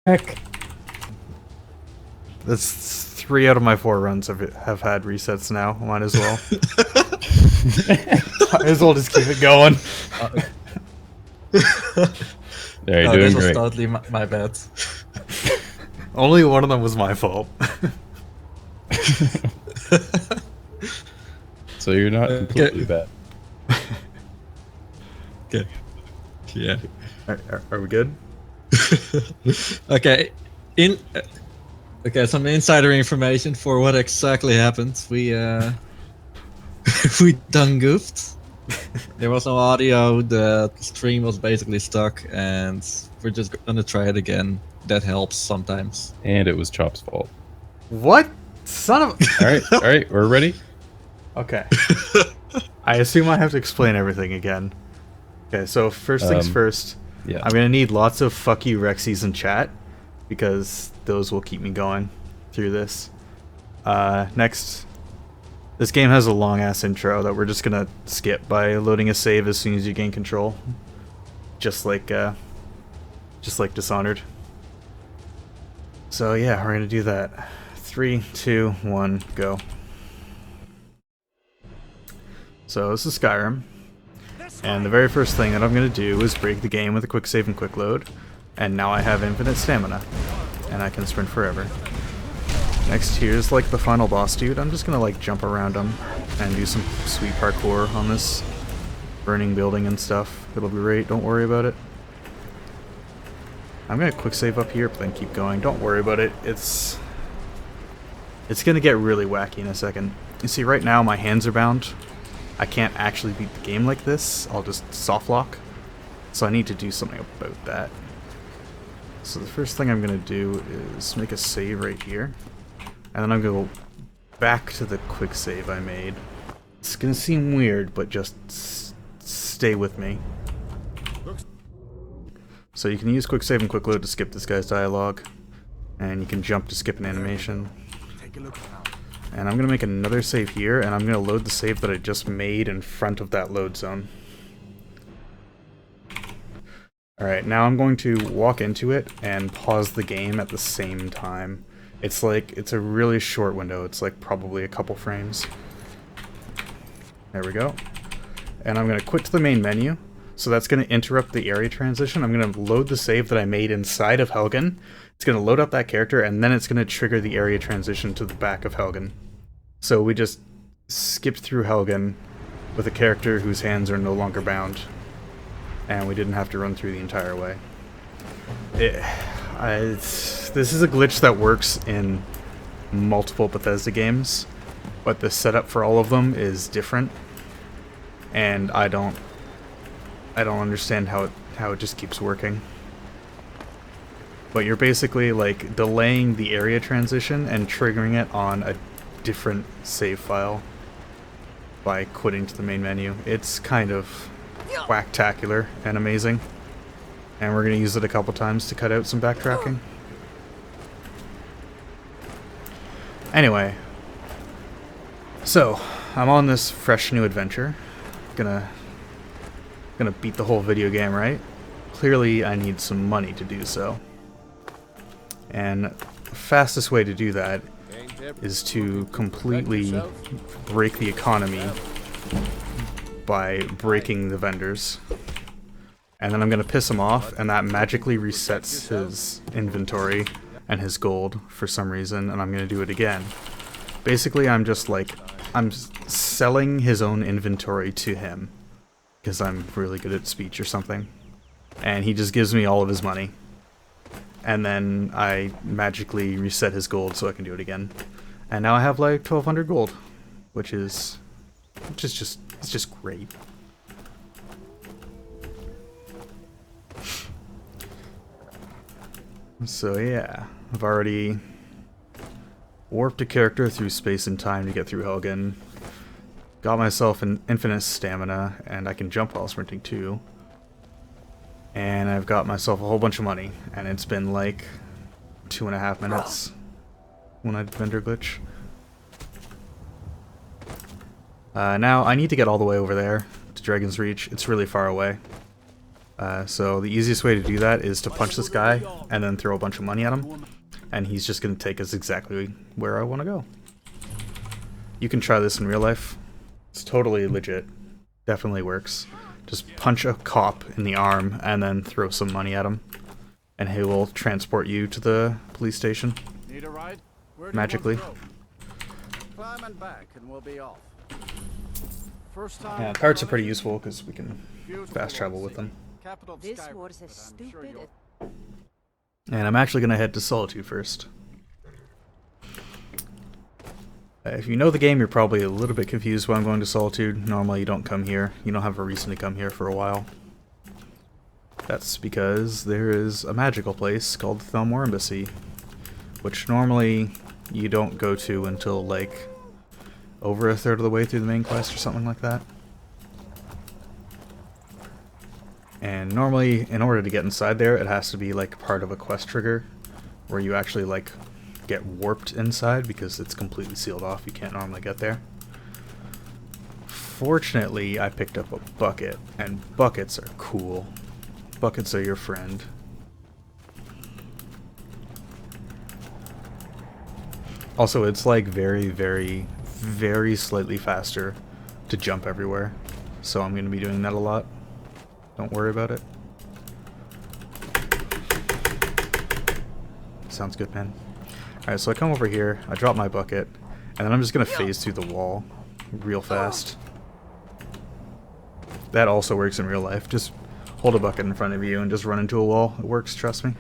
Heck. That's 3 out of my 4 runs have had resets now. Might as well. Might as well just keep it going. Yeah, you're No, doing this was great. totally my bad. Only one of them was my fault. So you're not completely bad. Okay. Yeah. Are we good? Okay. Okay, some insider information for what exactly happened. We we done goofed. There was no audio. The stream was basically stuck, and we're just gonna try it again. That helps sometimes. And it was Chop's fault. What? Son of a... All right, we're ready. Okay. I assume I have to explain everything again. Okay, so first things first. Yeah. I'm gonna need lots of fuck you Rexies in chat, because those will keep me going through this. Next, this game has a long ass intro that we're just gonna skip by loading a save as soon as you gain control, just like Dishonored. So yeah, we're gonna do that. 3, 2, 1, go. So this is Skyrim. And the very first thing that I'm going to do is break the game with a quick save and quick load. And now I have infinite stamina. And I can sprint forever. Next, here's like the final boss dude. I'm just going to like jump around him and do some sweet parkour on this burning building and stuff. It'll be great, don't worry about it. I'm going to quick save up here, but then keep going. Don't worry about it. It's going to get really wacky in a second. You see, right now my hands are bound. I can't actually beat the game like this. I'll just soft lock. So I need to do something about that. So the first thing I'm going to do is make a save right here. And then I'm going to go back to the quick save I made. It's going to seem weird, but just stay with me. So you can use quick save and quick load to skip this guy's dialogue. And you can jump to skip an animation. And I'm going to make another save here, and I'm going to load the save that I just made in front of that load zone. Alright, now I'm going to walk into it and pause the game at the same time. It's a really short window. It's like probably a couple frames. There we go. And I'm going to quit to the main menu. So that's going to interrupt the area transition. I'm going to load the save that I made inside of Helgen. It's going to load up that character, and then it's going to trigger the area transition to the back of Helgen. So we just skipped through Helgen with a character whose hands are no longer bound. And we didn't have to run through the entire way. This is a glitch that works in multiple Bethesda games, but the setup for all of them is different. And I don't understand how it just keeps working. But you're basically like delaying the area transition and triggering it on a different save file by quitting to the main menu. It's kind of whacktacular and amazing. And we're going to use it a couple times to cut out some backtracking. Anyway. So, I'm on this fresh new adventure. Gonna beat the whole video game, right? Clearly I need some money to do so. And the fastest way to do that is to completely break the economy by breaking the vendors. And then I'm going to piss him off, and that magically resets his inventory and his gold for some reason, and I'm going to do it again. Basically, I'm selling his own inventory to him, because I'm really good at speech or something. And he just gives me all of his money. And then I magically reset his gold so I can do it again. And now I have like 1200 gold, which is just great. So yeah, I've already warped a character through space and time to get through Helgen. Got myself an infinite stamina, and I can jump while sprinting too. And I've got myself a whole bunch of money, and it's been like 2.5 minutes when I did vendor glitch. Now I need to get all the way over there to Dragon's Reach. It's really far away. So the easiest way to do that is to punch this guy and then throw a bunch of money at him, and he's just going to take us exactly where I want to go. You can try this in real life. It's totally legit. Definitely works. Just punch a cop in the arm and then throw some money at him, and he will transport you to the police station. Need a ride? Magically. Climb and back and we'll be off. First time. Yeah, carts are pretty useful because we can fast travel with them. Capital of This Skyrim, was a but I'm sure stupid. you'll- And I'm actually going to head to Solitude first. If you know the game, you're probably a little bit confused why I'm going to Solitude. Normally you don't come here. You don't have a reason to come here for a while. That's because there is a magical place called the Thelmore Embassy, which normally you don't go to until like over a third of the way through the main quest or something like that. And normally, in order to get inside there, it has to be like part of a quest trigger where you actually like get warped inside because it's completely sealed off. You can't normally get there. Fortunately, I picked up a bucket, and buckets are cool. Buckets are your friend. Also, it's like very, very, very slightly faster to jump everywhere. So I'm going to be doing that a lot. Don't worry about it. Sounds good, man. Alright, so I come over here, I drop my bucket, and then I'm just going to phase through the wall real fast. That also works in real life. Just hold a bucket in front of you and just run into a wall. It works, trust me.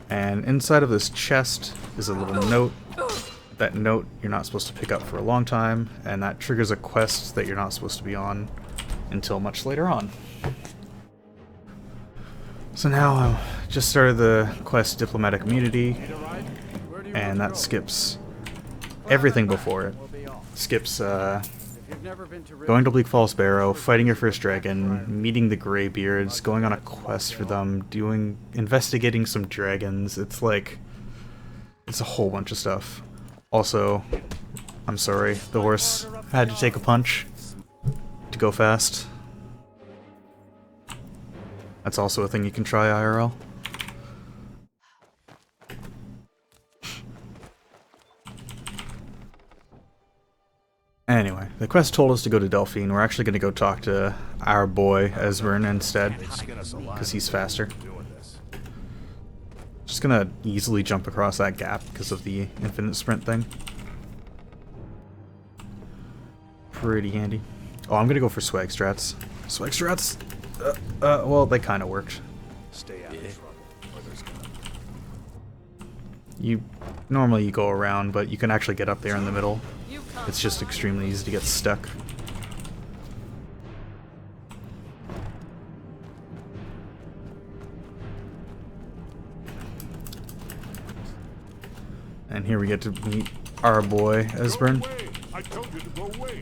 And inside of this chest is a little note. That note you're not supposed to pick up for a long time, and that triggers a quest that you're not supposed to be on until much later on. So now I just started the quest Diplomatic Immunity, and that skips everything before it. Skips going to Bleak Falls Barrow, fighting your first dragon, meeting the Greybeards, going on a quest for them, investigating some dragons. It's a whole bunch of stuff. Also, I'm sorry, the horse had to take a punch to go fast. That's also a thing you can try IRL. Anyway, the quest told us to go to Delphine. We're actually going to go talk to our boy Esbern instead, because he's faster. Just going to easily jump across that gap because of the infinite sprint thing. Pretty handy. Oh, I'm going to go for swag strats. Swag strats? Well, they kind of worked. Stay out of trouble, or there's gonna... Normally you go around, but you can actually get up there in the middle. It's just extremely easy to get stuck. And here we get to meet our boy, Esbern. I told you to go away.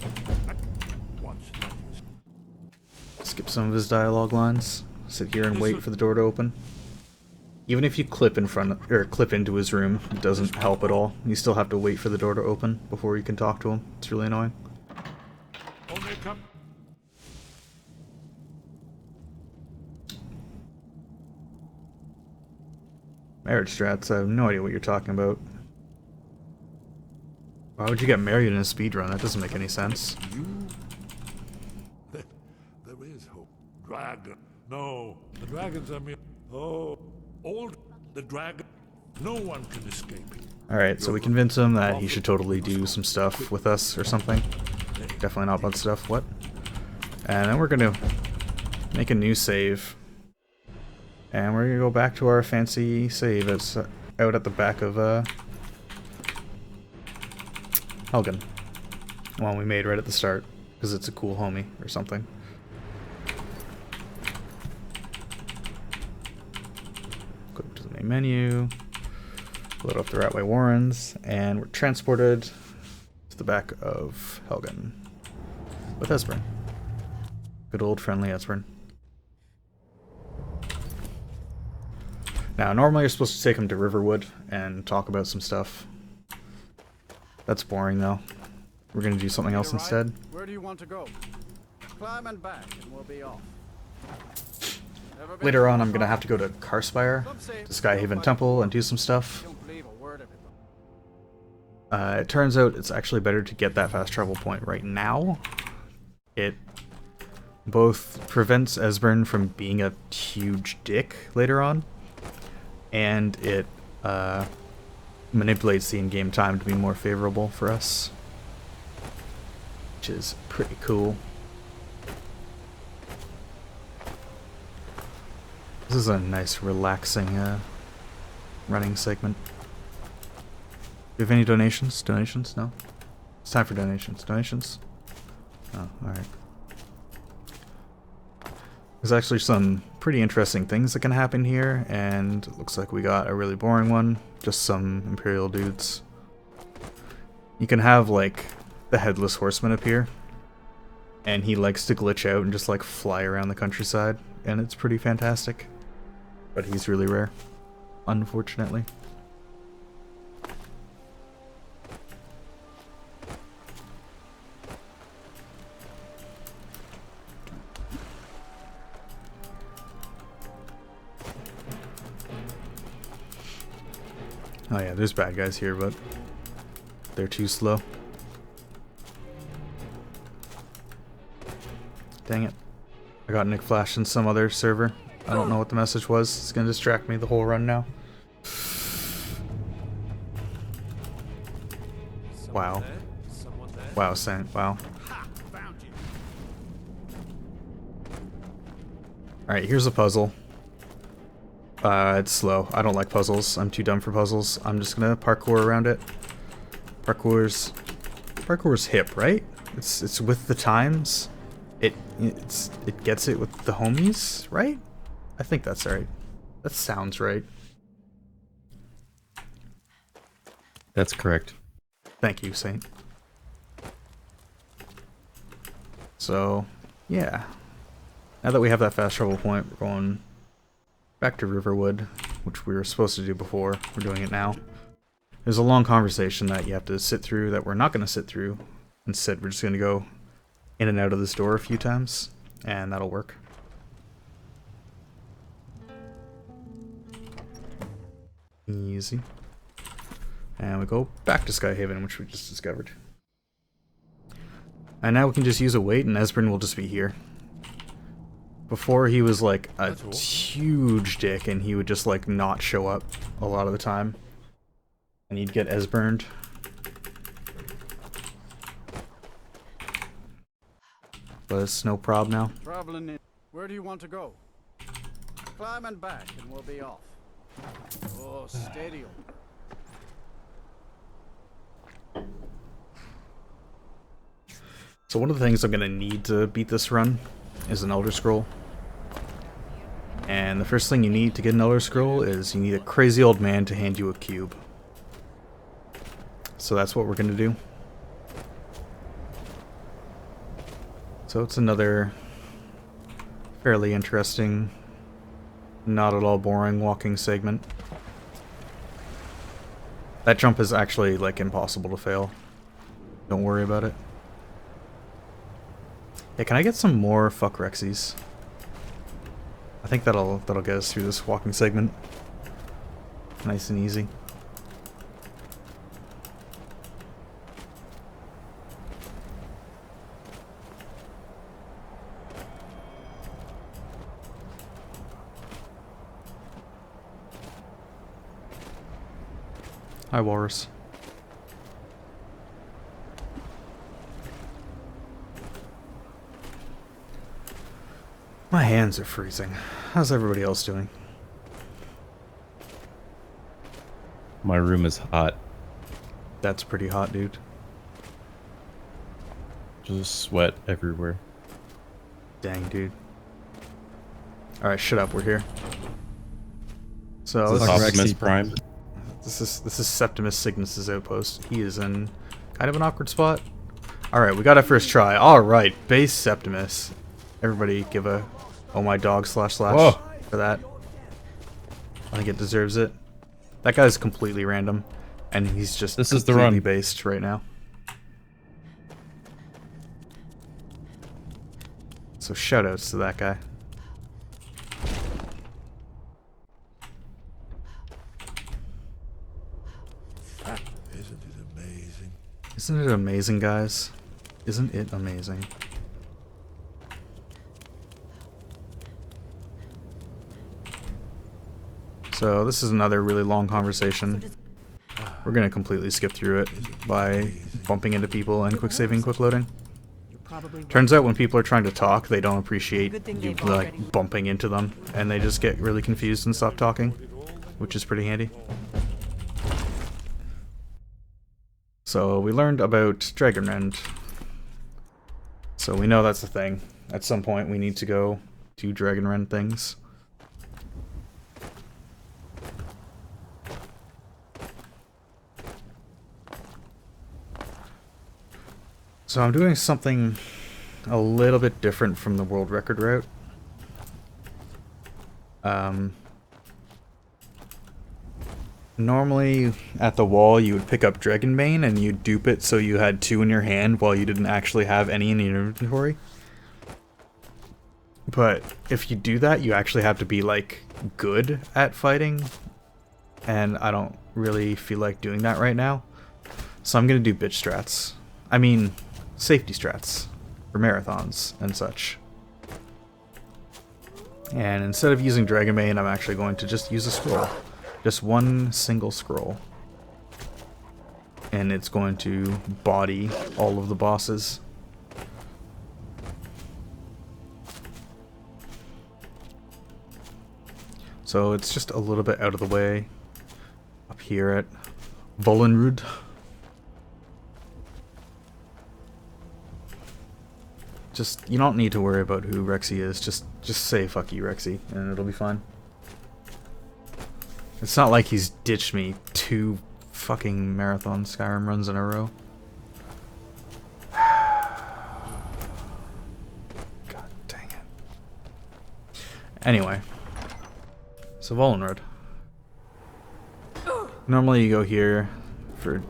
Skip some of his dialogue lines. Sit here and wait for the door to open. Even if you clip into his room, it doesn't help at all. You still have to wait for the door to open before you can talk to him. It's really annoying. Marriage strats, I have no idea what you're talking about. Why would you get married in a speedrun? That doesn't make any sense. There is hope. Dragon. No, the dragons are mere. Oh, old the dragon. No one can escape. Alright, so we convince him that he should totally do some stuff with us or something. Definitely not bug stuff. What? And then we're gonna make a new save. And we're gonna go back to our fancy save. It's out at the back of Helgen. One we made right at the start, because it's a cool homie or something. Go to the main menu, load up the Ratway Warrens, and we're transported to the back of Helgen with Esbern. Good old friendly Esbern. Now, normally you're supposed to take him to Riverwood and talk about some stuff. That's boring, though. We're gonna do something else instead. Where do you want to go? Climb and back, and we'll be off. Never been Later on, to I'm gonna Homathon? have to go to Karspire, Some say to Skyhaven nobody Temple, and do some stuff. don't believe a word of it. It turns out it's actually better to get that fast travel point right now. It both prevents Esbern from being a huge dick later on, and it manipulates the in-game time to be more favorable for us, which is pretty cool. This is a nice, relaxing running segment. Do you have any donations? Donations? No? It's time for donations. Donations? Oh, alright. There's actually some pretty interesting things that can happen here, and it looks like we got a really boring one. Just some Imperial dudes. You can have, like, the Headless Horseman appear, and he likes to glitch out and just, like, fly around the countryside, and it's pretty fantastic. But he's really rare, unfortunately. Oh yeah, there's bad guys here, but they're too slow. Dang it. I got Nick Flash in some other server. I don't know what the message was. It's gonna distract me the whole run now. Wow. Someone there? Wow, Saint. Wow. Ha! Found you. Alright, here's a puzzle. It's slow. I don't like puzzles. I'm too dumb for puzzles. I'm just gonna parkour around it. Parkour's hip, right? It's with the times. It gets it with the homies, right? I think that's right. That sounds right. That's correct. Thank you, Saint. So, yeah. Now that we have that fast travel point, we're going back to Riverwood, which we were supposed to do before. We're doing it now. There's a long conversation that you have to sit through that we're not going to sit through. Instead, we're just going to go in and out of this door a few times, and that'll work. Easy. And we go back to Skyhaven, which we just discovered. And now we can just use a wait, and Esbern will just be here. Before, he was like a huge dick, and he would just like not show up a lot of the time. And he'd get Esberned. But it's no problem now. Traveling in. Where do you want to go? Climb and back, and we'll be off. Oh, steady. So one of the things I'm gonna need to beat this run is an Elder Scroll. And the first thing you need to get an Elder Scroll is you need a crazy old man to hand you a cube. So that's what we're gonna do. So it's another fairly interesting, not at all boring walking segment. That jump is actually like impossible to fail. Don't worry about it. Hey, can I get some more fuck Rexies? I think that'll get us through this walking segment. Nice and easy. Hi, Walrus. My hands are freezing. How's everybody else doing? My room is hot. That's pretty hot, dude. Just sweat everywhere. Dang, dude. Alright, shut up, we're here. So, Is this Fuck Optimus Rexy. Prime? this is Septimus Cygnus' outpost. He is in kind of an awkward spot. Alright, we got a first try. Alright, base Septimus. Everybody give a oh my dog / Whoa. for that. I think it deserves it. That guy's completely random, and he's just This is the completely run. based right now. So shoutouts to that guy. Isn't it amazing? Isn't it amazing, guys? Isn't it amazing? So this is another really long conversation. We're gonna completely skip through it by bumping into people and quick saving, quick loading. Turns out when people are trying to talk, they don't appreciate you like bumping into them, and they just get really confused and stop talking, which is pretty handy. So we learned about Dragonrend. So we know that's a thing. At some point we need to go do Dragonrend things. So I'm doing something a little bit different from the world record route. Normally at the wall you would pick up Dragonbane and you'd dupe it so you had 2 in your hand while you didn't actually have any in your inventory. But if you do that, you actually have to be like good at fighting, and I don't really feel like doing that right now. So I'm gonna do bitch strats. I mean, safety strats for marathons and such. And instead of using Dragonbane, I'm actually going to just use a scroll. Just one single scroll. And it's going to body all of the bosses. So it's just a little bit out of the way up here at Vollenrud. Just, you don't need to worry about who Rexy is. Just say fuck you, Rexy, and it'll be fine. It's not like he's ditched me 2 fucking marathon Skyrim runs in a row. God dang it. Anyway. So Vollenrud. Normally you go here for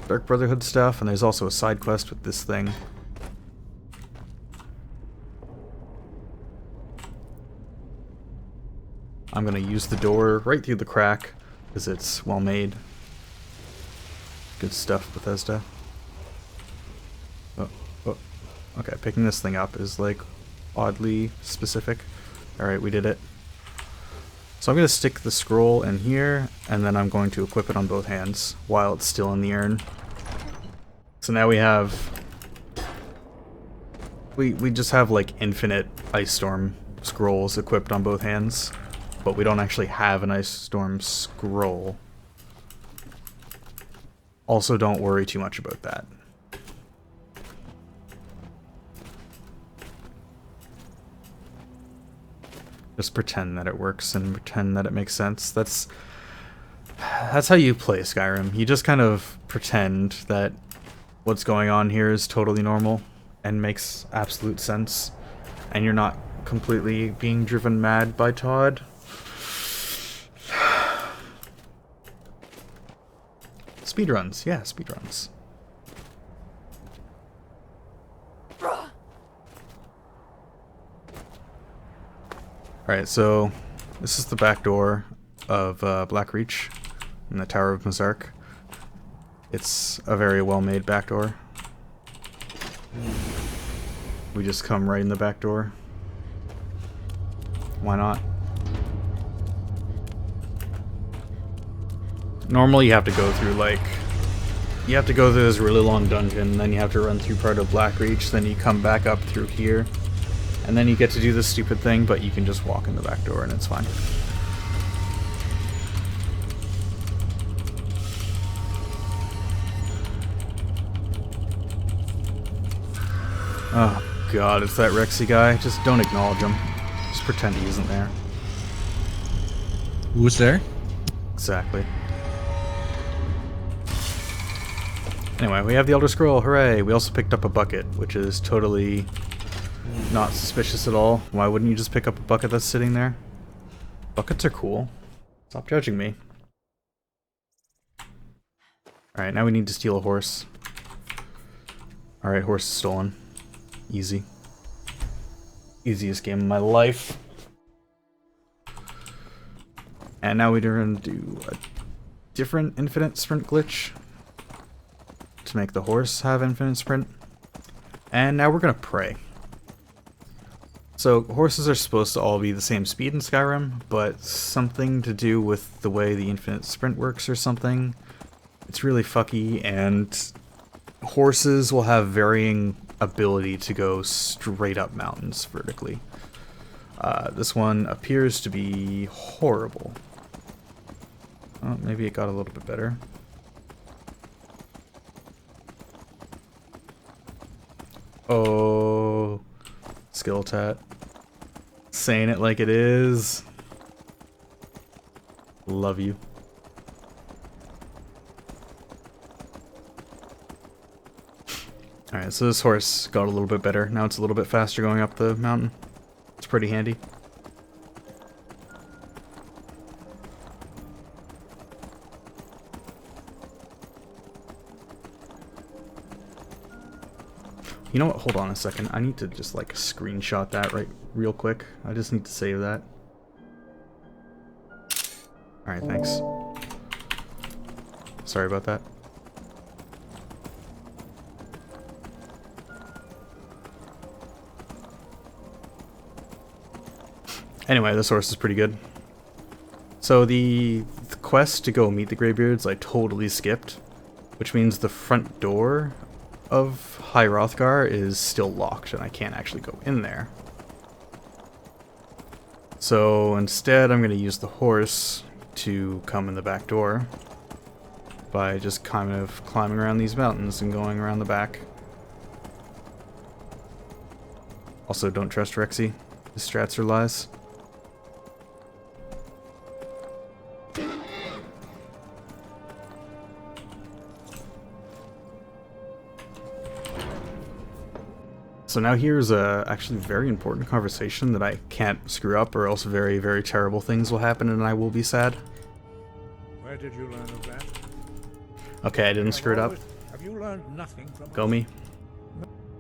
Dark Brotherhood stuff, and there's also a side quest with this thing. I'm gonna use the door right through the crack, because it's well made. Good stuff, Bethesda. Oh. Okay, picking this thing up is like oddly specific. Alright, we did it. So I'm gonna stick the scroll in here, and then I'm going to equip it on both hands while it's still in the urn. So now we have... We just have like infinite Ice Storm scrolls equipped on both hands. But we don't actually have an Ice Storm scroll. Also, don't worry too much about that. Just pretend that it works and pretend that it makes sense. That's how you play Skyrim. You just kind of pretend that what's going on here is totally normal and makes absolute sense. And you're not completely being driven mad by Todd. Speedruns, yeah, speedruns. Alright, so this is the back door of Blackreach in the Tower of Mazark. It's a very well-made back door. We just come right in the back door. Why not? Normally you have to go through this really long dungeon, then you have to run through part of Blackreach, then you come back up through here, and then you get to do this stupid thing, but you can just walk in the back door and it's fine. Oh god, it's that Rexy guy. Just don't acknowledge him. Just pretend he isn't there. Who's there? Exactly. Anyway, we have the Elder Scroll, hooray! We also picked up a bucket, which is totally not suspicious at all. Why wouldn't you just pick up a bucket that's sitting there? Buckets are cool. Stop judging me. Alright, now we need to steal a horse. Alright, horse is stolen. Easy. Easiest game of my life. And now we're gonna do a different infinite sprint glitch to make the horse have infinite sprint. And now we're gonna pray. So horses are supposed to all be the same speed in Skyrim, but something to do with the way the infinite sprint works or something. It's really fucky, and horses will have varying ability to go straight up mountains vertically. This one appears to be horrible. Oh, maybe it got a little bit better. Oh, skill tat. Saying it like it is. Love you. Alright, so this horse got a little bit better. Now it's a little bit faster going up the mountain. It's pretty handy. You know what? Hold on a second. I need to just like screenshot that real quick. I just need to save that. Alright, thanks. Sorry about that. Anyway, this horse is pretty good. So the quest to go meet the Greybeards I totally skipped, which means the front door of High Hrothgar is still locked and I can't actually go in there. So instead I'm going to use the horse to come in the back door by just kind of climbing around these mountains and going around the back. Also, don't trust Rexy. His strats are lies. So now here's a actually very important conversation that I can't screw up, or else very, very terrible things will happen and I will be sad. Where did you learn of that? Okay, I didn't screw it up. Have you learned nothing from Go me.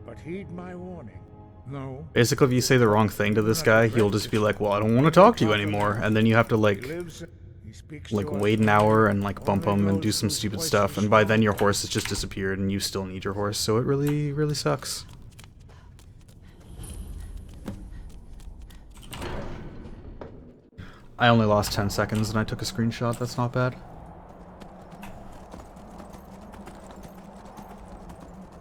But heed my warning. No. Basically, if you say the wrong thing to this guy, he'll just be like, well, I don't want to talk to you anymore. And then you have to like wait an hour and like bump him and do some stupid stuff. And by then your horse has just disappeared and you still need your horse. So it really, really sucks. I only lost 10 seconds and I took a screenshot. That's not bad.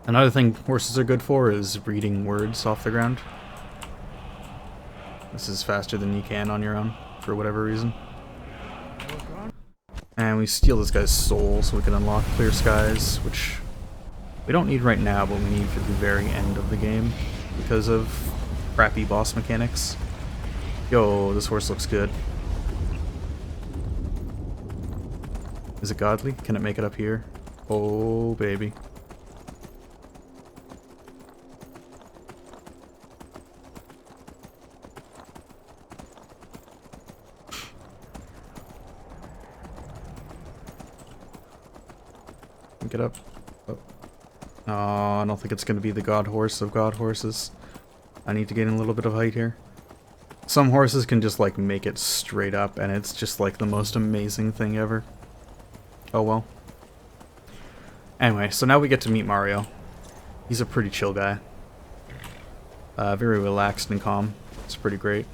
Another thing horses are good for is reading words off the ground. This is faster than you can on your own, for whatever reason. And we steal this guy's soul so we can unlock Clear Skies, which we don't need right now, but we need for the very end of the game because of crappy boss mechanics. Yo, this horse looks good. Is it godly? Can it make it up here? Oh, baby. Get up. Oh. Oh, I don't think it's going to be the god horse of god horses. I need to gain a little bit of height here. Some horses can just like make it straight up and it's just like the most amazing thing ever. Oh well. Anyway, so now we get to meet Mario. He's a pretty chill guy. Very relaxed and calm. It's pretty great.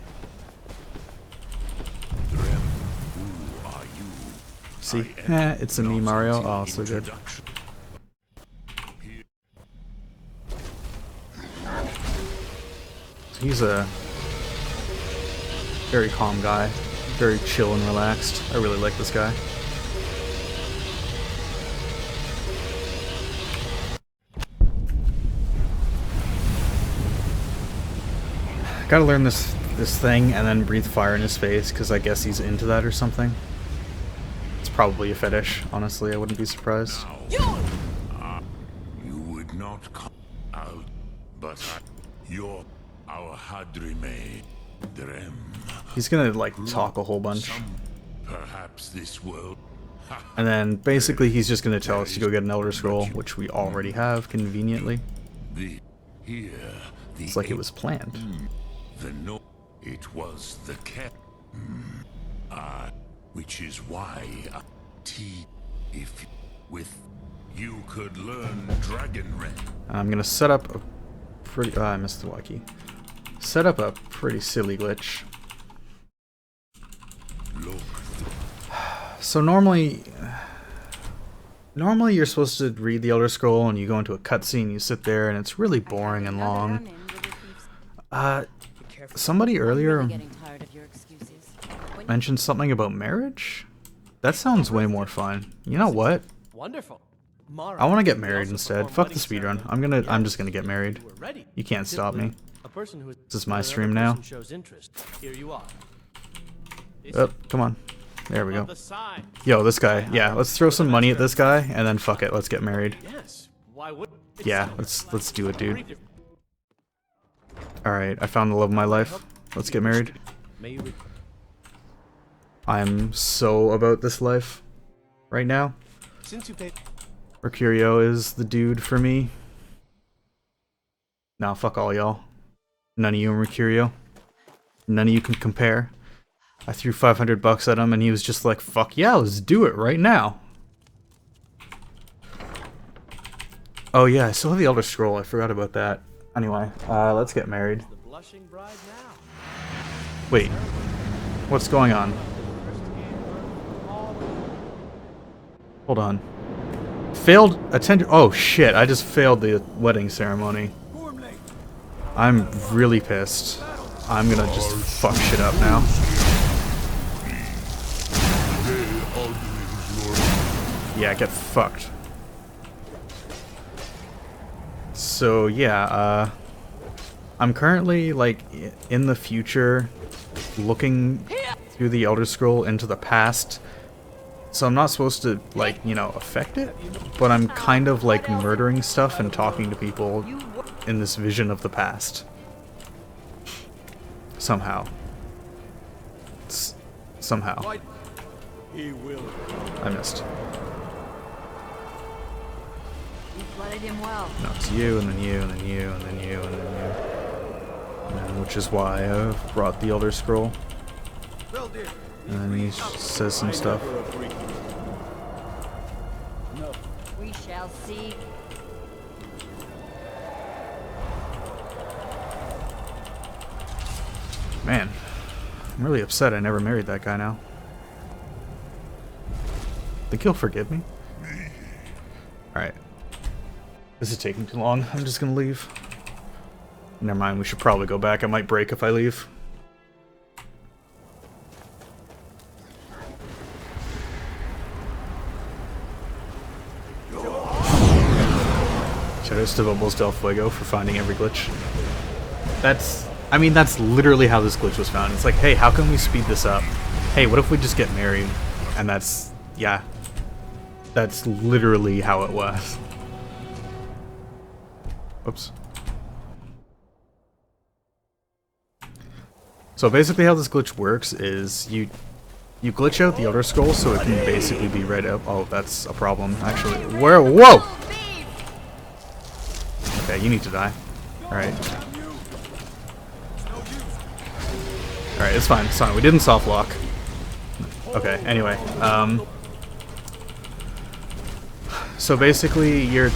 Who are you? See? It's a me, Mario. Oh, so good. He's a very calm guy. Very chill and relaxed. I really like this guy. Gotta learn this thing and then breathe fire in his face, because I guess he's into that or something. It's probably a fetish, honestly, I wouldn't be surprised. You would not come out, but you're our Hadrime, Drem. He's gonna, like, talk a whole bunch. Perhaps this world. And then, basically, he's just gonna tell us to go get an Elder Scroll, which we already have, conveniently. It's like it was planned. It was the cat. Which is why guarantee if with you could learn Dragon Red. I'm gonna set up a pretty. I missed the Y key. Set up a pretty silly glitch. Look, So normally you're supposed to read the Elder Scroll and you go into a cutscene, you sit there, and it's really boring and long. Somebody earlier mentioned something about marriage? That sounds way more fun. You know what? Wonderful. I want to get married instead. Fuck the speedrun. I'm just gonna get married. You can't stop me. This is my stream now. Oh, come on. There we go. Yo, this guy. Yeah, let's throw some money at this guy, and then fuck it, let's get married. Yeah, let's do it, dude. Alright, I found the love of my life. Let's get married. I'm so about this life right now. Mercurio is the dude for me. Nah, fuck all y'all. None of you are Mercurio. None of you can compare. I threw 500 bucks at him and he was just like, fuck yeah, let's do it right now. Oh yeah, I still have the Elder Scroll, I forgot about that. Anyway, let's get married. Wait, what's going on? Hold on. Failed attend. Oh shit, I just failed the wedding ceremony. I'm really pissed. I'm gonna just fuck shit up now. Yeah, get fucked. So yeah, I'm currently like in the future looking through the Elder Scroll into the past. So I'm not supposed to, like, you know, affect it, but I'm kind of like murdering stuff and talking to people in this vision of the past. Somehow. Somehow. I missed. No, it's you, and then you, and then you, and then you, and then you. And which is why I've brought the Elder Scroll. And then he says some stuff. We shall see. Man, I'm really upset I never married that guy now. Think he'll forgive me? Alright. This is taking too long. I'm just gonna leave. Never mind, we should probably go back. I might break if I leave. Shoutouts to Bubbles Del Fuego for finding every glitch. I mean, that's literally how this glitch was found. It's like, hey, how can we speed this up? Hey, what if we just get married? And that's, yeah. That's literally how it was. Oops. So basically how this glitch works is you glitch out the Elder Scroll so it can basically be read out. Oh, that's a problem, actually. Where? Whoa! Okay, you need to die. Alright. Alright, it's fine, it's fine. We didn't soft lock. Okay, anyway. So basically, you're...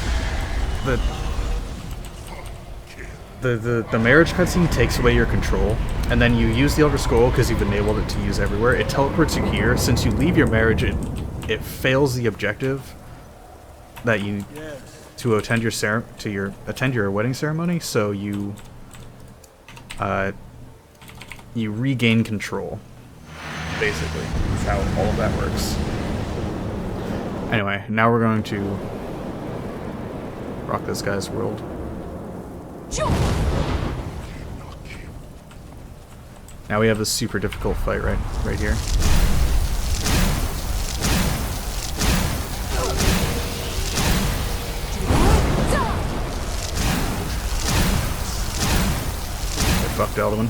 The marriage cutscene takes away your control, and then you use the Elder Scroll because you've enabled it to use everywhere. It teleports you here. Since you leave your marriage, it fails the objective that you to attend your wedding ceremony. So you regain control. Basically, that's how all of that works. Anyway, now we're going to rock this guy's world. Now we have this super difficult fight right here. Get fucked, Alderman.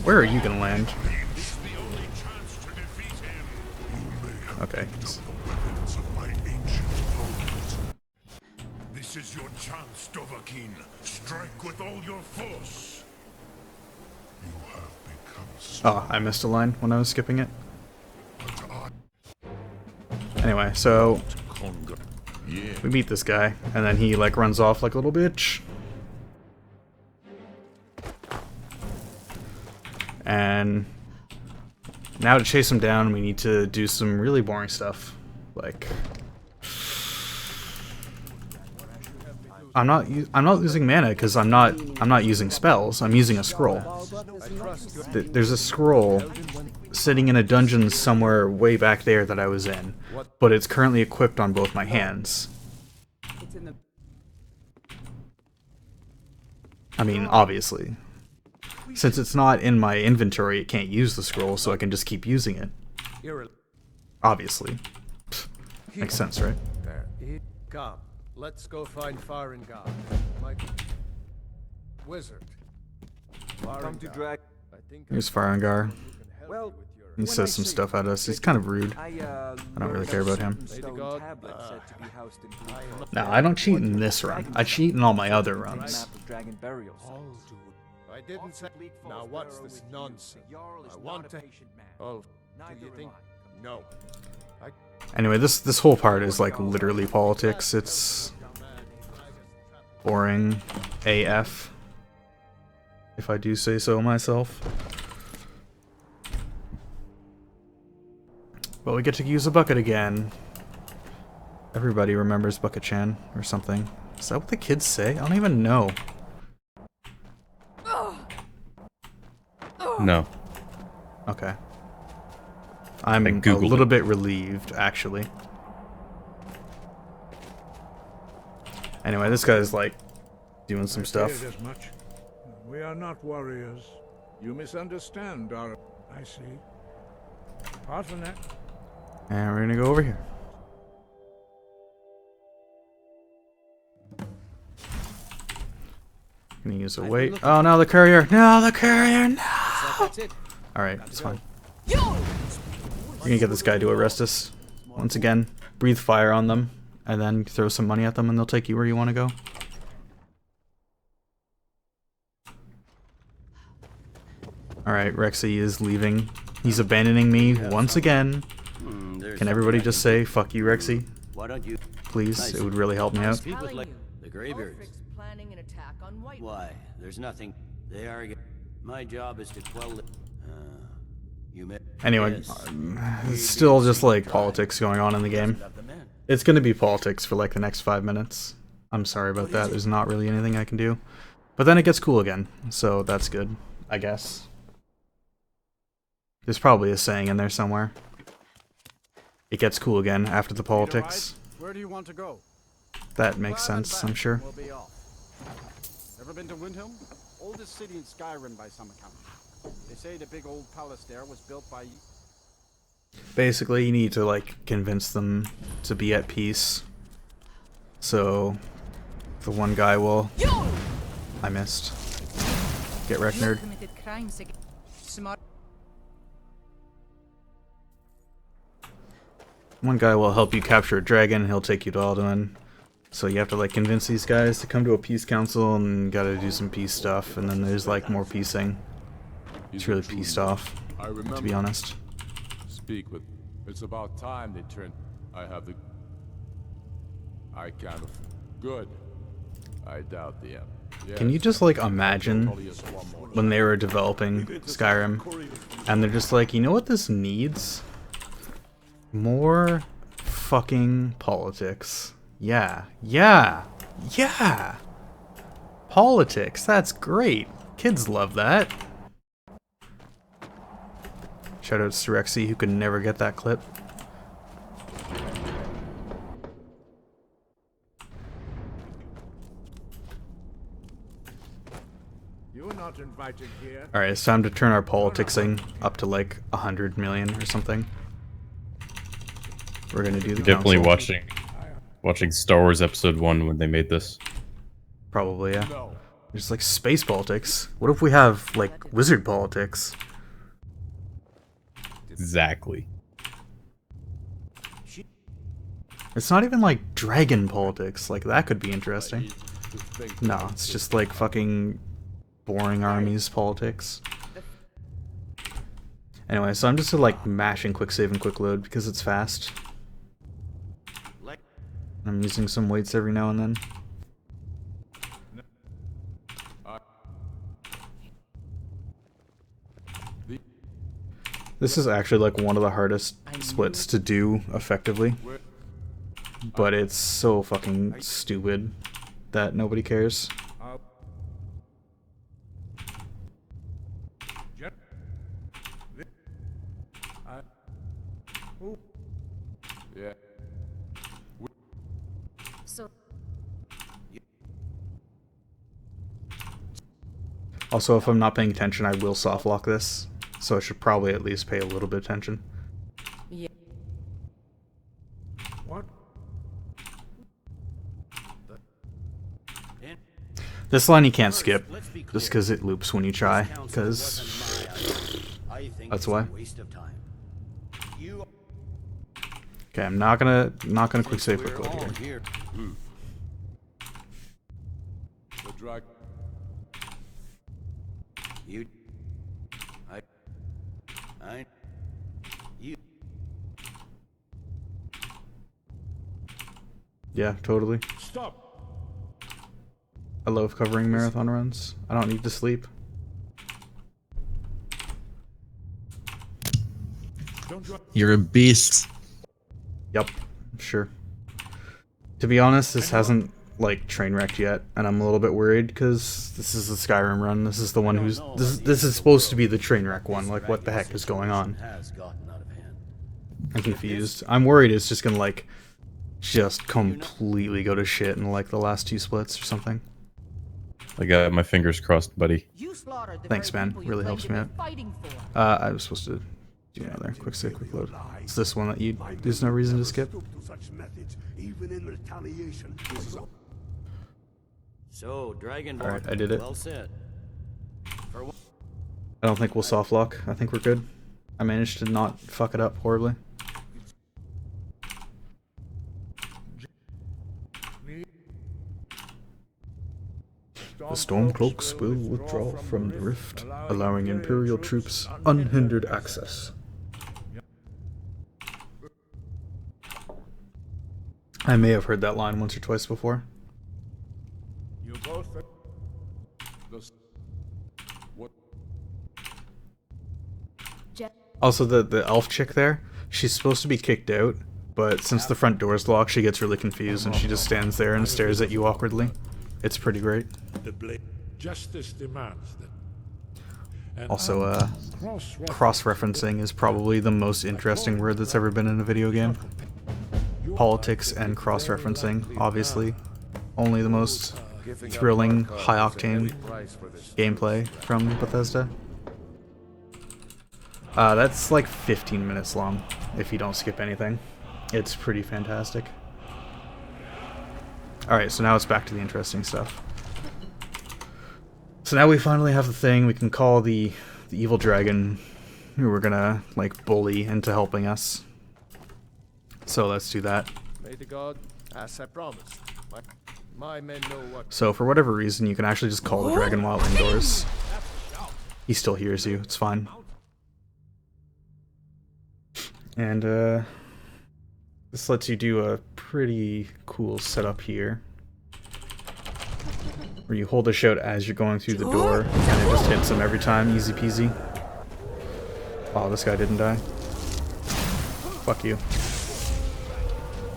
Where are you gonna land? Okay. This is your chance, Dovahkiin. Strike with all your force. You have become Oh, I missed a line when I was skipping it. Anyway, so we meet this guy, and then he like runs off like a little bitch. And now to chase him down, we need to do some really boring stuff. Like, I'm not losing mana because I'm not using spells. I'm using a scroll. There's a scroll sitting in a dungeon somewhere way back there that I was in, but it's currently equipped on both my hands. I mean, obviously. Since it's not in my inventory, it can't use the scroll, so I can just keep using it. Obviously. Pfft, makes sense, right? There. Come, let's go find Farengar. My wizard. Come to drag. Here's Farengar. Well, He says some stuff at us. He's kind of rude. I don't really care about him. Stone tablet said to be housed in blue. No, I don't cheat in this run. I cheat in all my other runs. Map of dragon burial sites. I didn't say. Now what's this nonsense? I want to. Oh, do you think? No. Anyway, this whole part is like literally politics. It's boring AF, if I do say so myself. But we get to use a bucket again. Everybody remembers Bucket-chan or something. Is that what the kids say? I don't even know. No. Okay. I'm a Googled little it. bit relieved, actually. Anyway, this guy's like doing some stuff. Feared as much. We are not warriors. You misunderstand our... I see. Pardon that. And we're gonna go over here. Gonna use a weight. Oh no, the courier! No, the courier! No! Alright, it's fine. You're gonna get this guy to arrest us. Once again, breathe fire on them, and then throw some money at them, and they'll take you where you want to go. Alright, Rexy is leaving. He's abandoning me once again. Can everybody just say, fuck you, Rexy? Why don't you? Please, it would really help me out. People like the Greybeards. Planning an attack on White. Why? There's nothing. They are. My job is to quell the. You may. Anyway, Yes. it's still just like politics going on in the game. Of the men. It's gonna be politics for like the next 5 minutes. I'm sorry about that. There's not really anything I can do. But then it gets cool again, so that's good, I guess. There's probably a saying in there somewhere. It gets cool again after the politics. Where do you want to go? That makes Climb and sense, back I'm sure. and we'll be off. Ever been to Windhelm? Oldest city in Skyrim by some account. They say the big old palace there was built by... Basically, you need to like convince them to be at peace. So the one guy will... I missed. Get wrecked, nerd. Committed crimes against smart. One guy will help you capture a dragon, he'll take you to Alduin. So you have to like convince these guys to come to a peace council and gotta do some peace stuff, and then there's like more piecing. It's really pieced off, to be honest. Speak with. It's about time they turn. I have the. I kind of. Good. I doubt the end. Can you just like imagine when they were developing Skyrim and they're just like, you know what this needs? More fucking politics. Yeah. Politics, that's great. Kids love that. Shoutouts to Rexy, who could never get that clip. You're not invited here. Alright, it's time to turn our politicsing up to like 100 million or something. We're gonna do the Definitely council. watching Star Wars Episode 1 when they made this. Probably, yeah. There's like space politics. What if we have like wizard politics? Exactly. It's not even like dragon politics. Like that could be interesting. No, it's just like fucking boring armies politics. Anyway, so I'm just like mashing quick save and quick load because it's fast. I'm using some weights every now and then. This is actually like one of the hardest splits to do effectively. But it's so fucking stupid that nobody cares. Yeah. So Also, if I'm not paying attention, I will soft lock this. So I should probably at least pay a little bit of attention. yeah. What? This line you can't skip, just because it loops when you try, because that's why. Okay, I'm not gonna quick save quick load here. The drag. You. You. Yeah, totally. Stop! I love covering marathon runs. I don't need to sleep. You're a beast. Yep, sure. To be honest, this hasn't like train wrecked yet, and I'm a little bit worried because this is the Skyrim run. This is the one who's this is supposed to be the train wreck one. Like, what the heck is going on? I'm confused. I'm worried it's just gonna like just completely go to shit in like the last 2 splits or something. I got my fingers crossed, buddy. Thanks, man. Really helps me out. I was supposed to do another quick save, quick load. It's this one that there's no reason to skip. So, Dragon. Alright, I did it. Well said. I don't think we'll soft lock. I think we're good. I managed to not fuck it up horribly. The Stormcloaks will withdraw from the rift, allowing Imperial troops unhindered access. I may have heard that line once or twice before. You both. What? Also, the elf chick there, she's supposed to be kicked out, but since the front door's locked, she gets really confused and she just stands there and stares at you awkwardly. It's pretty great. Justice demands that. Also, cross-referencing is probably the most interesting word that's ever been in a video game. Politics and cross-referencing, obviously. Only the most thrilling, high-octane gameplay from Bethesda. That's like 15 minutes long, if you don't skip anything. It's pretty fantastic. Alright, so now it's back to the interesting stuff. So now we finally have the thing we can call the evil dragon who we're gonna, like, bully into helping us. So let's do that. May the god, as I promised. My men know what. So for whatever reason, you can actually just call the dragon while indoors. He still hears you, it's fine. And, this lets you do a pretty cool setup here. Where you hold a shout as you're going through the door, and it just hits him every time, easy peasy. Oh, this guy didn't die. Fuck you.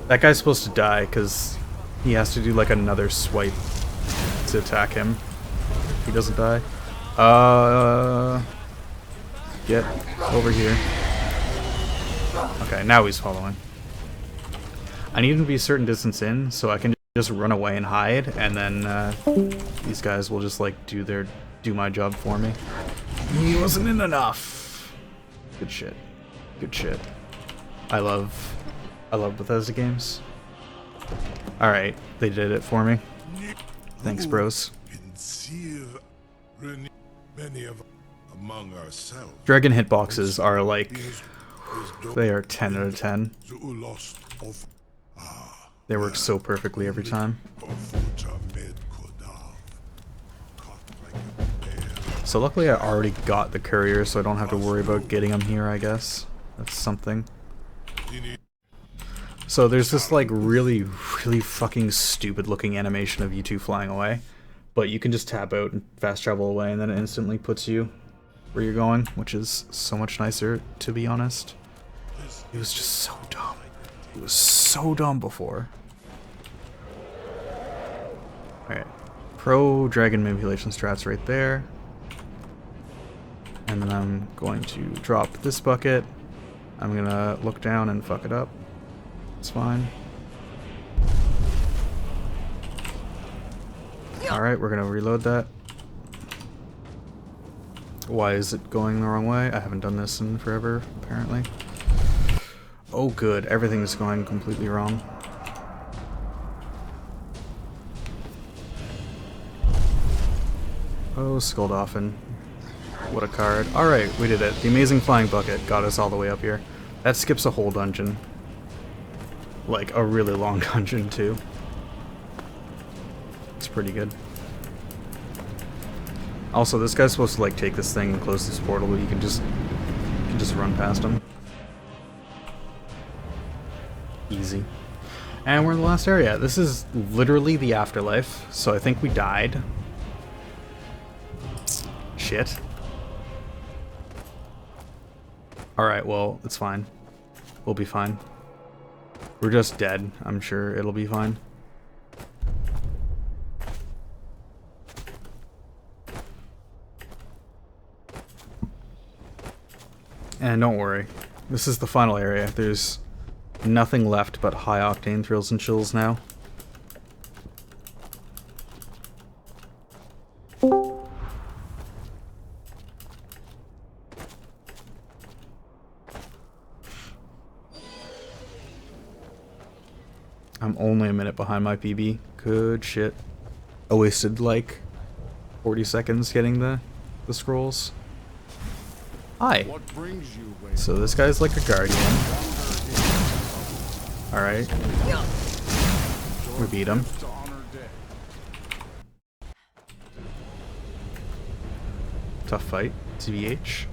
That guy's supposed to die, because he has to do like another swipe to attack him. He doesn't die. Get over here. Okay, now he's following. I need him to be a certain distance in, so I can just run away and hide, and then these guys will just like do my job for me. He wasn't in enough. Good shit. Good shit. I love Bethesda games. Alright, they did it for me. Thanks, bros. Dragon hitboxes are like, they are 10 out of 10. They work so perfectly every time. So luckily I already got the courier, so I don't have to worry about getting him here, I guess. That's something. So there's this like really fucking stupid looking animation of you two flying away. But you can just tap out and fast travel away, and then it instantly puts you where you're going, which is so much nicer, to be honest. It was just so dumb. It was so dumb before. Alright. Pro dragon manipulation strats right there. And then I'm going to drop this bucket. I'm gonna look down and fuck it up. It's fine. Alright, we're gonna reload that. Why is it going the wrong way? I haven't done this in forever, apparently. Oh good, everything's going completely wrong. Oh, Skulldolphin. What a card. Alright, we did it. The Amazing Flying Bucket got us all the way up here. That skips a whole dungeon. Like, a really long dungeon, too. It's pretty good. Also, this guy's supposed to, like, take this thing and close this portal, but you can just run past him. Easy. And we're in the last area. This is literally the afterlife, so I think we died. Shit. Alright, well, it's fine. We'll be fine. We're just dead. I'm sure it'll be fine. And don't worry. This is the final area. There's nothing left but high-octane thrills and chills now. I'm only a minute behind my PB. Good shit. I wasted like 40 seconds getting the scrolls. Hi. So this guy's like a guardian. Alright. We beat him. Tough fight. TBH.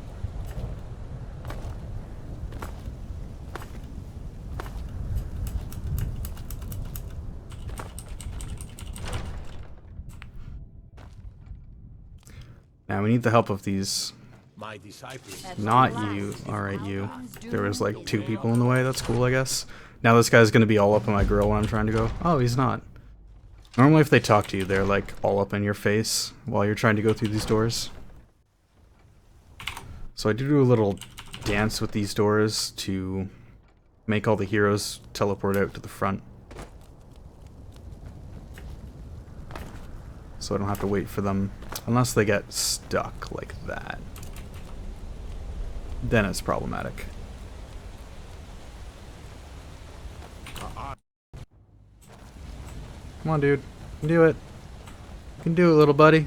Now we need the help of these. Not you. Alright, you. There was like 2 people in the way. That's cool, I guess. Now this guy's gonna be all up in my grill when I'm trying to go. Oh, he's not. Normally if they talk to you, they're like all up in your face while you're trying to go through these doors. So I do a little dance with these doors to make all the heroes teleport out to the front. So I don't have to wait for them unless they get stuck like that. Then it's problematic. Come on, dude. You can do it. You can do it, little buddy.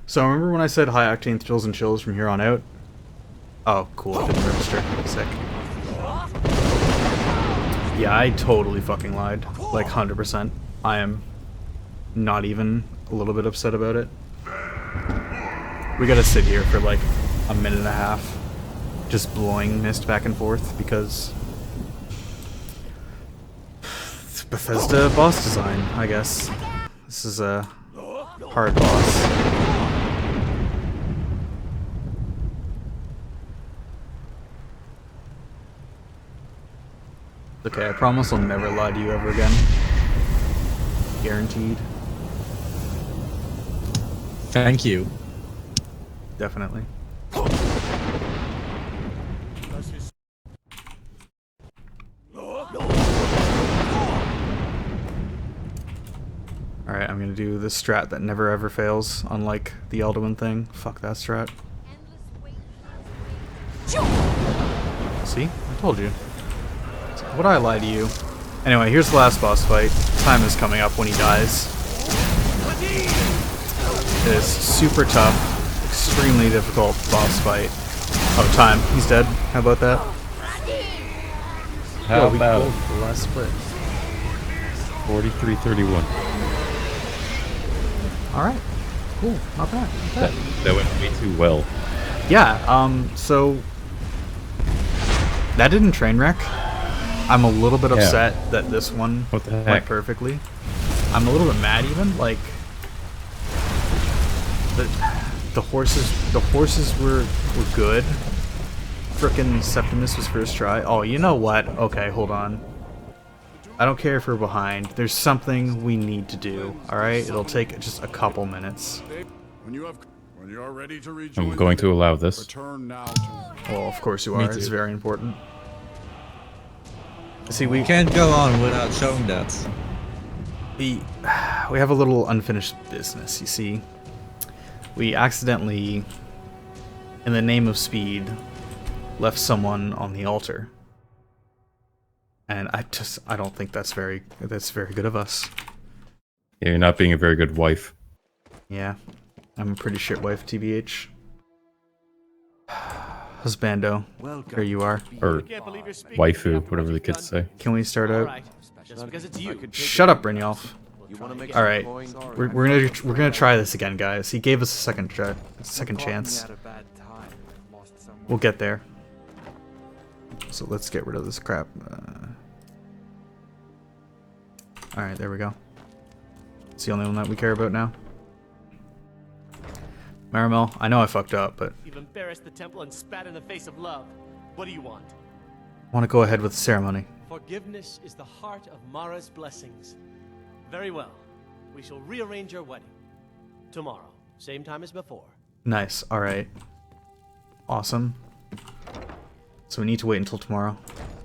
So remember when I said high octane thrills and chills from here on out? Oh, cool. It didn't register. Sick. Yeah, I totally fucking lied. Like 100%. I am not even a little bit upset about it. We gotta sit here for like a minute and a half just blowing mist back and forth because it's Bethesda boss design, I guess. This is a hard boss. Okay, I promise I'll never lie to you ever again. Guaranteed. Thank you. Definitely. Alright, I'm gonna do this strat that never ever fails, unlike the Alduin thing. Fuck that strat. See? I told you. Would I lie to you? Anyway, here's the last boss fight. Time is coming up when he dies. It is super tough, extremely difficult boss fight. Oh, time. He's dead. How about that? How about the last split? 43-31. All right, cool, not bad. Not bad. That went way too well. Yeah. So that didn't train wreck. I'm a little bit upset that this one What the went heck? perfectly. I'm a little bit mad even. Like the horses were good. Frickin' Septimus was first try. Oh, you know what? Okay, hold on. I don't care if we're behind. There's something we need to do. All right, it'll take just a couple minutes. When you are ready to rejoin, I'm going to allow this. return now to... Well, of course you Me are. It's too. very important. See, we We can't go on without showing that. we have a little unfinished business. You see, we accidentally, in the name of speed, left someone on the altar, and I don't think that's very good of us. Yeah, you're not being a very good wife. Yeah, I'm a pretty shit wife, TBH. Husbando, here you are. Or waifu, whatever the kids say. Can we start out? Just because it's you. Shut up, Brynjolf. You want to make All right, some coin? we're gonna try this again, guys. He gave us a second chance. We'll get there. So let's get rid of this crap. All right, there we go. It's the only one that we care about now. Marimel, I know I fucked up, but You've embarrassed the temple and spat in the face of love. What do you want? I want to go ahead with the ceremony. Forgiveness is the heart of Mara's blessings. Very well. We shall rearrange your wedding. Tomorrow, same time as before. Nice. All right. Awesome. So we need to wait until tomorrow.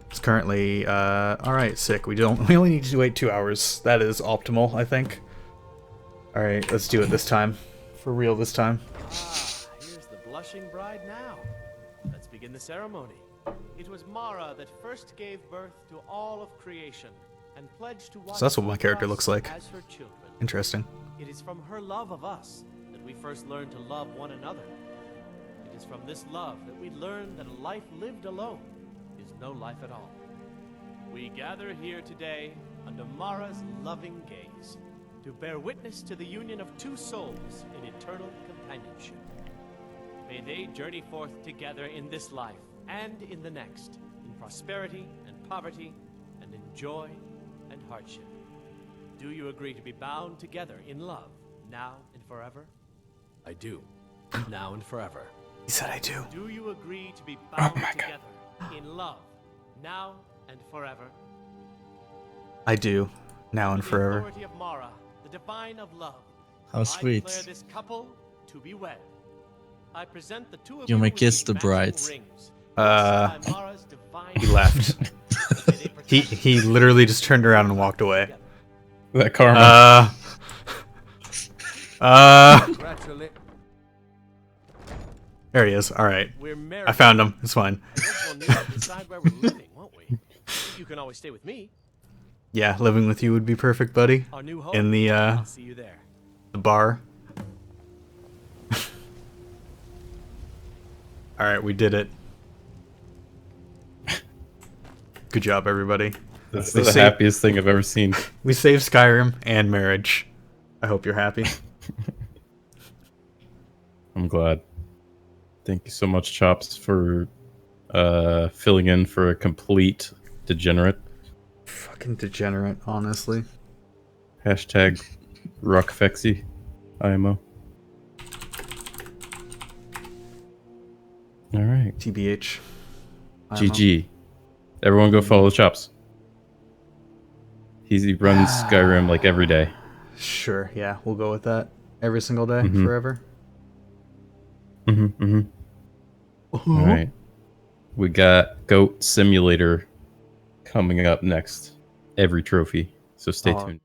It's currently all right. Sick. We only need to wait 2 hours. That is optimal, I think. All right. Let's do it this time. For real this time. Here's the blushing bride now. Let's begin the ceremony. It was Mara that first gave birth to all of creation and pledged to watch So that's what my over character us looks like. as her children. Interesting. It is from her love of us that we first learned to love one another. It is from this love that we learn that a life lived alone is no life at all. We gather here today under Mara's loving gaze to bear witness to the union of two souls in eternal companionship. May they journey forth together in this life and in the next, in prosperity and poverty, and in joy and hardship. Do you agree to be bound together in love, now and forever? I do. Now and forever. He said I do. Do you agree to be bound together in love, now and forever? I do. Now and The forever. authority of Mara, the divine of love. How I sweet. declare this couple to be wed. I present the two of You may with kiss the matching bride. rings, blessed by Mara's divine He left. he literally just turned around and walked away. That karma. There he is. All right. We're married. I found him. It's fine. We'll need to decide where we're living, won't we? You can always stay with me. Yeah, living with you would be perfect, buddy. Our new home. In the I'll see you there. bar. All right, we did it. Good job, everybody. That's We the saved- happiest thing I've ever seen. We saved Skyrim and marriage. I hope you're happy. I'm glad. Thank you so much, Chops, for filling in for a complete degenerate. Fucking degenerate, honestly. Hashtag Rockfexy IMO. Alright. TBH. GG. Everyone go follow Chops. He runs Skyrim like every day. Sure, yeah, we'll go with that. Every single day, Mhm. forever. Alright. We got Goat Simulator coming up next. Every trophy. So stay tuned.